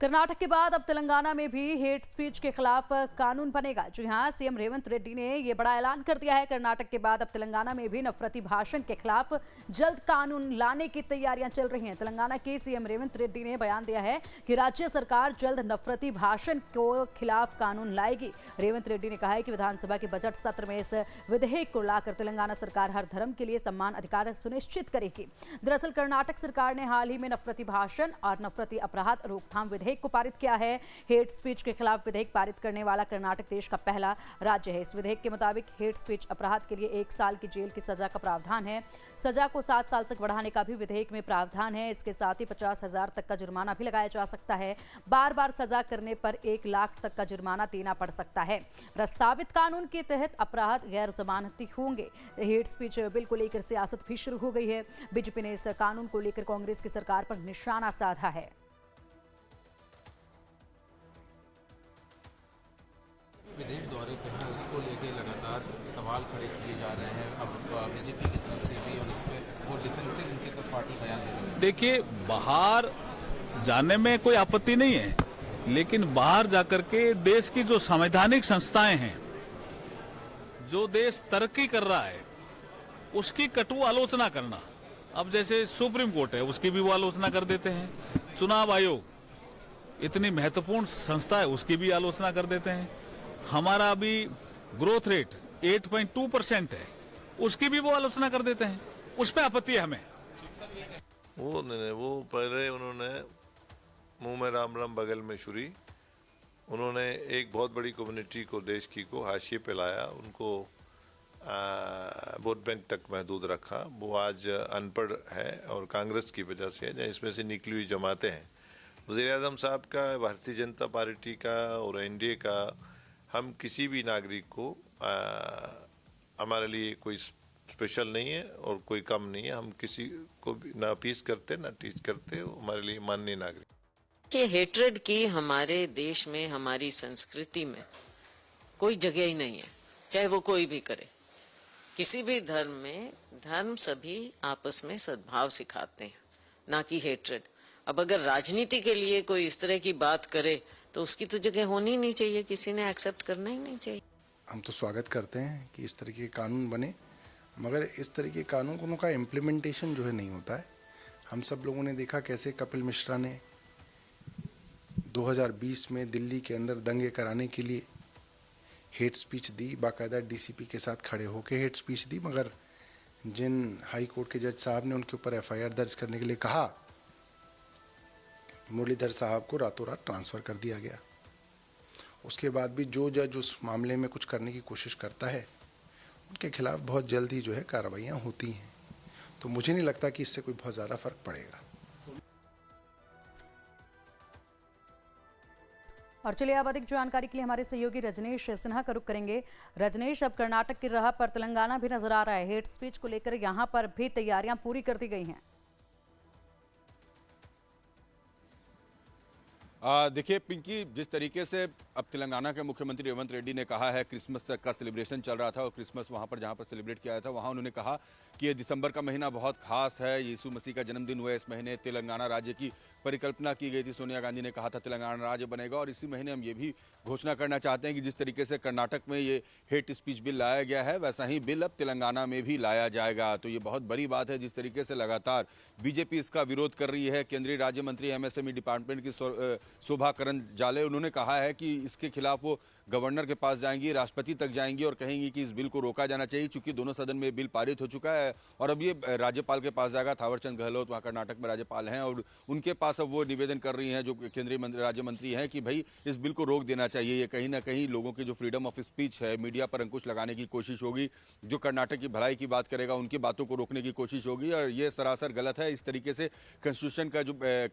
कर्नाटक के बाद अब तेलंगाना में भी हेट स्पीच के खिलाफ कानून बनेगा। जी हां, सीएम रेवंत रेड्डी ने यह बड़ा ऐलान कर दिया है। कर्नाटक के बाद अब तेलंगाना में भी नफरती भाषण के खिलाफ जल्द कानून लाने की तैयारियां चल रही हैं। तेलंगाना के सीएम रेवंत रेड्डी ने बयान दिया है कि राज्य सरकार जल्द नफरती भाषण के खिलाफ कानून लाएगी। रेवंत रेड्डी ने कहा है कि विधानसभा के बजट सत्र में इस विधेयक को लाकर तेलंगाना सरकार हर धर्म के लिए समान अधिकार सुनिश्चित करेगी। दरअसल कर्नाटक सरकार ने हाल ही में नफरती भाषण और नफरती अपराध रोकथाम विधेयक को पारित किया है। हेट स्पीच के खिलाफ विधेयक पारित करने वाला कर्नाटक देश का पहला राज्य है। इस विधेयक के मुताबिक हेट स्पीच अपराध के लिए 1 साल की जेल की सजा का प्रावधान है। सजा को 7 साल तक बढ़ाने का भी विधेयक में प्रावधान है। इसके साथ ही 50,000 तक का जुर्माना भी लगाया जा सकता है। बार बार सजा करने पर 1 लाख तक का जुर्माना देना पड़ सकता है। प्रस्तावित कानून के तहत अपराध गैर जमानती होंगे। हेट स्पीच बिल को लेकर सियासत भी शुरू हो गई है। बीजेपी ने इस कानून को लेकर कांग्रेस की सरकार पर निशाना साधा है। विधेयक द्वारे कहा उसको लेकर लगातार सवाल खड़े किए जा रहे हैं। अब बीजेपी की तरफ से भी और इसमें वो डिफेंसिव उनकी तरफ पार्टी बयान दे रही है। देखिए, बाहर जाने में कोई आपत्ति नहीं है, लेकिन बाहर जाकर के देश की जो संवैधानिक संस्थाएं हैं, जो देश तरक्की कर रहा है, उसकी कटु आलोचना करना। अब जैसे सुप्रीम कोर्ट है, उसकी भी वो आलोचना कर देते हैं। चुनाव आयोग इतनी महत्वपूर्ण संस्था है, उसकी भी आलोचना कर देते हैं। हमारा अभी ग्रोथ रेट 8.2% है, उसकी भी वो आलोचना कर देते हैं। उस पर आपत्ति है हमें। वो पहले उन्होंने मुंह में राम राम बगल में छुरी, उन्होंने एक बहुत बड़ी कम्युनिटी को, देश की को हाशिए पे लाया, उनको वोट बैंक तक महदूद रखा। वो आज अनपढ़ है और कांग्रेस की वजह से है, इसमें से निकली हुई जमातें हैं। वज़ीर-ए-आज़म साहब का, भारतीय जनता पार्टी का और एनडीए का, हम किसी भी नागरिक को हमारे लिए कोई स्पेशल नहीं है और कोई कम नहीं है। हम किसी को भी ना अपीस करते ना टीच करते, हमारे लिए माननीय नागरिक। कि हेट्रेड की हमारे देश में, हमारी संस्कृति में कोई जगह ही नहीं है, चाहे वो कोई भी करे। किसी भी धर्म में धर्म सभी आपस में सद्भाव सिखाते हैं, ना कि हेट्रेड। अब अगर राजनीति के लिए कोई इस तरह की बात करे तो उसकी तो जगह होनी ही नहीं चाहिए, किसी ने एक्सेप्ट करना ही नहीं चाहिए। हम तो स्वागत करते हैं कि इस तरह के कानून बने, मगर इस तरह के कानूनों का इम्प्लीमेंटेशन जो है नहीं होता है। हम सब लोगों ने देखा कैसे कपिल मिश्रा ने 2020 में दिल्ली के अंदर दंगे कराने के लिए हेट स्पीच दी, बाकायदा डीसीपी के साथ खड़े होकर हेट स्पीच दी, मगर जिन हाई कोर्ट के जज साहब ने उनके ऊपर एफआईआर दर्ज करने के लिए कहा, मुरलीधर साहब को रातों रात ट्रांसफ़र कर दिया गया। उसके बाद भी जो जज उस मामले में कुछ करने की कोशिश करता है, उनके खिलाफ बहुत जल्द ही जो है कार्रवाइयाँ होती हैं। तो मुझे नहीं लगता कि इससे कोई बहुत ज़्यादा फर्क पड़ेगा। और चलिए अब अधिक जानकारी के लिए हमारे सहयोगी रजनीश सिन्हा का रुख करेंगे। रजनीश, अब कर्नाटक की राह पर तेलंगाना भी नजर आ रहा है। हेट स्पीच को लेकर यहाँ पर भी तैयारियां पूरी कर दी गई हैं। देखिए पिंकी, जिस तरीके से अब तेलंगाना के मुख्यमंत्री रेवंत रेड्डी ने कहा है, क्रिसमस का सेलिब्रेशन चल रहा था और क्रिसमस वहाँ पर जहाँ पर सेलिब्रेट किया था, वहाँ उन्होंने कहा कि ये दिसंबर का महीना बहुत खास है, यीशु मसीह का जन्मदिन हुआ इस महीने। तेलंगाना राज्य की परिकल्पना की गई थी, सोनिया गांधी ने कहा था तेलंगाना राज्य बनेगा, और इसी महीने हम ये भी घोषणा करना चाहते हैं कि जिस तरीके से कर्नाटक में ये हेट स्पीच बिल लाया गया है, वैसा ही बिल अब तेलंगाना में भी लाया जाएगा। तो ये बहुत बड़ी बात है। जिस तरीके से लगातार बीजेपी इसका विरोध कर रही है, केंद्रीय राज्य मंत्री एमएसएमई डिपार्टमेंट की शोभा करंजाले, उन्होंने कहा है कि इसके खिलाफ वो गवर्नर के पास जाएंगी, राष्ट्रपति तक जाएंगी और कहेंगी कि इस बिल को रोका जाना चाहिए, चूंकि दोनों सदन में बिल पारित हो चुका है और अब ये राज्यपाल के पास जाएगा। थावरचंद गहलोत वहाँ कर्नाटक में राज्यपाल हैं और उनके पास अब वो निवेदन कर रही हैं, जो केंद्रीय राज्य मंत्री हैं, कि भाई इस बिल को रोक देना चाहिए। ये कहीं ना कहीं लोगों की जो फ्रीडम ऑफ स्पीच है, मीडिया पर अंकुश लगाने की कोशिश होगी। जो कर्नाटक की भलाई की बात करेगा, उनकी बातों को रोकने की कोशिश होगी और ये सरासर गलत है। इस तरीके से कॉन्स्टिट्यूशन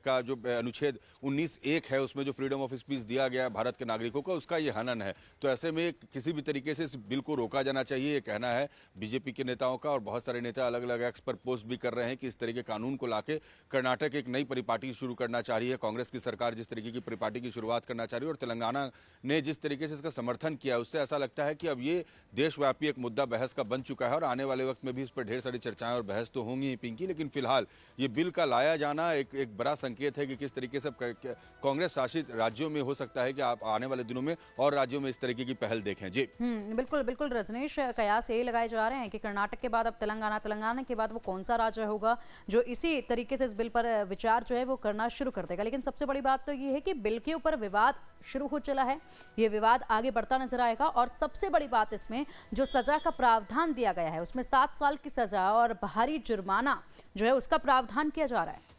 का जो अनुच्छेद 19(1) है, उसमें जो फ्रीडम ऑफ स्पीच दिया गया भारत के नागरिकों को, उसका ये हनन है। तो ऐसे में किसी भी तरीके से इस बिल को रोका जाना चाहिए, ये कहना है बीजेपी के नेताओं का। और बहुत सारे नेता अलग अलग एक्स पर पोस्ट भी कर रहे हैं कि इस तरह के कानून को लाके कर्नाटक एक नई परिपाटी शुरू करना चाह रही है। कांग्रेस की सरकार जिस तरीके की परिपाटी की शुरुआत करना चाह रही है और तेलंगाना ने जिस तरीके से इसका समर्थन किया, उससे ऐसा लगता है कि अब ये देशव्यापी एक मुद्दा बहस का बन चुका है और आने वाले वक्त में भी इस पर ढेर सारी चर्चाएं और बहस तो होंगी ही पिंकी। लेकिन फिलहाल ये बिल का लाया जाना एक बड़ा संकेत है कि किस तरीके से कांग्रेस शासित राज्यों में हो सकता है कि आप आने वाले दिनों में और राज्यों में इस तरीके की पहल देखें। जी बिल्कुल बिल्कुल रजनीश, कयास यही लगाए जा रहे हैं कि कर्नाटक के बाद अब तेलंगाना, तेलंगाना के बाद वो कौन सा राज्य होगा जो इसी तरीके से इस बिल पर विचार जो है वो करना शुरू कर देगा। लेकिन सबसे बड़ी बात तो ये है कि बिल के ऊपर विवाद शुरू हो चला है, ये विवाद आगे बढ़ता नजर आएगा। और सबसे बड़ी बात इसमें जो सजा का प्रावधान दिया गया है उसमें 7 साल की सजा और भारी जुर्माना जो है उसका प्रावधान किया जा रहा है।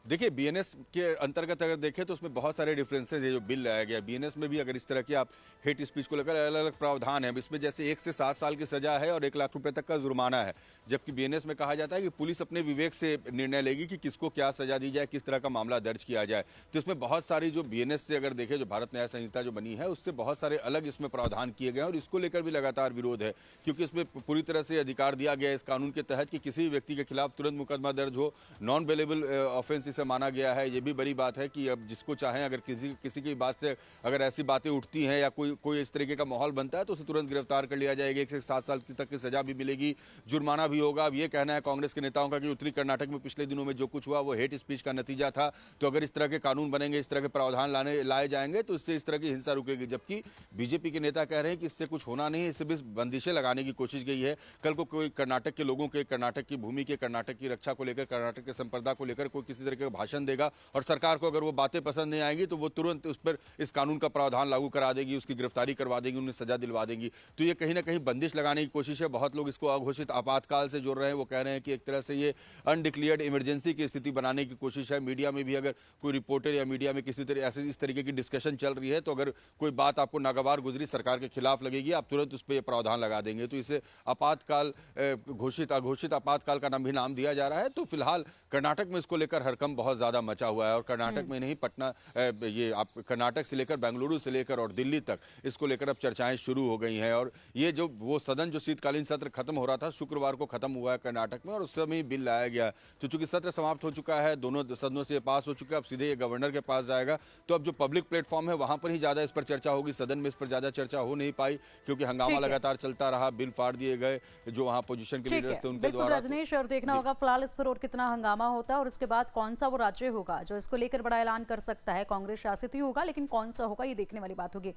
देखिए, बीएनएस के अंतर्गत अगर देखें तो उसमें बहुत सारे डिफरेंसेस है जो बिल लाया गया। बीएनएस में भी अगर इस तरह की आप हेट स्पीच को लेकर अलग अलग प्रावधान है। इसमें जैसे 1 से 7 साल की सजा है और 1 लाख रुपए तक का जुर्माना है। जबकि बीएनएस में कहा जाता है कि पुलिस अपने विवेक से निर्णय लेगी कि किसको क्या सजा दी जाए, किस तरह का मामला दर्ज किया जाए। तो इसमें बहुत सारी जो बीएनएस से अगर देखें, जो भारत न्याय संहिता जो बनी है, उससे बहुत सारे अलग इसमें प्रावधान किए गए हैं और इसको लेकर भी लगातार विरोध है, क्योंकि इसमें पूरी तरह से अधिकार दिया गया है इस कानून के तहत कि किसी व्यक्ति के खिलाफ तुरंत मुकदमा दर्ज हो। नॉन बेलेबल ऑफेंस इसे माना गया है। ये भी बड़ी बात है कि अब जिसको चाहें, अगर किसी की बात से अगर ऐसी बातें उठती हैं या कोई इस तरीके का माहौल बनता है तो उसे तुरंत गिरफ्तार कर लिया जाएगा। 1 से 7 साल तक की सजा भी मिलेगी, जुर्माना भी होगा। अब ये कहना है कांग्रेस के नेताओं का कि उत्तरी कर्नाटक में पिछले दिनों में जो कुछ हुआ वो हेट स्पीच का नतीजा था। तो अगर इस तरह के कानून बनेंगे, इस तरह के प्रावधान लाए जाएंगे तो इससे इस तरह की हिंसा रुकेगी। जबकि बीजेपी के नेता कह रहे हैं कि इससे कुछ होना नहीं है, इससे भी बंदिशें लगाने की कोशिश की है। कल को कोई कर्नाटक के लोगों के, कर्नाटक की भूमि के, कर्नाटक की रक्षा को लेकर, कर्नाटक के संप्रदा को लेकर कोई किसी तरह का भाषण देगा और सरकार को अगर वो बातें पसंद नहीं आएंगी तो वो तुरंत उस पर इस कानून का प्रावधान लागू करा देगी, उसकी गिरफ्तारी करवा देगी, उन्हें सजा दिलवा देंगी। तो ये कहीं ना कहीं बंदिश लगाने की कोशिश है। बहुत लोग इसको अघोषित आपातकाल से जोड़ रहे हैं। वो कह रहे हैं कि एक तरह से ये अनडिक्लेयर्ड इमरजेंसी की स्थिति बनाने की कोशिश है। मीडिया में भी अगर कोई रिपोर्टर या मीडिया में किसी तरह ऐसे इस तरीके की डिस्कशन चल रही है तो अगर कोई बात आपको नागवार गुजरी, सरकार के खिलाफ लगेगी, आप तुरंत उस पर यह प्रावधान लगा देंगे। तो इसे आपातकाल, अघोषित आपातकाल का भी नाम दिया जा रहा है। तो फिलहाल कर्नाटक में इसको लेकर हड़कंप बहुत ज्यादा मचा हुआ है और कर्नाटक में नहीं, पटना, ये आप कर्नाटक से लेकर बेंगलुरु से लेकर और दिल्ली तक इसको लेकर अब चर्चाएं शुरू हो गई हैं। और ये जो वो सदन जो शीतकालीन सत्र खत्म हो रहा था, शुक्रवार को खत्म हुआ है कर्नाटक में और उस समय बिल लाया गया। तो चूंकि सत्र समाप्त हो चुका है, दोनों सदनों से पास हो चुका है, अब सीधे ये गवर्नर के पास जाएगा। तो अब जो पब्लिक प्लेटफॉर्म है वहां पर ही ज्यादा इस पर चर्चा होगी। सदन में इस पर ज्यादा चर्चा हो नहीं पाई क्योंकि हंगामा लगातार चलता रहा, बिल फाड़ दिए गए। जो वहां पोजीशन के लीडर्स थे उनके द्वारा। रजनीश, और देखना होगा फिलहाल इस पर और कितना हंगामा होता है और उसके बाद कौन सा वो राज्य होगा जो इसको लेकर बड़ा ऐलान कर सकता है। कांग्रेस शासित ही होगा, लेकिन कौन सा होगा ये देखने वाली बात होगी।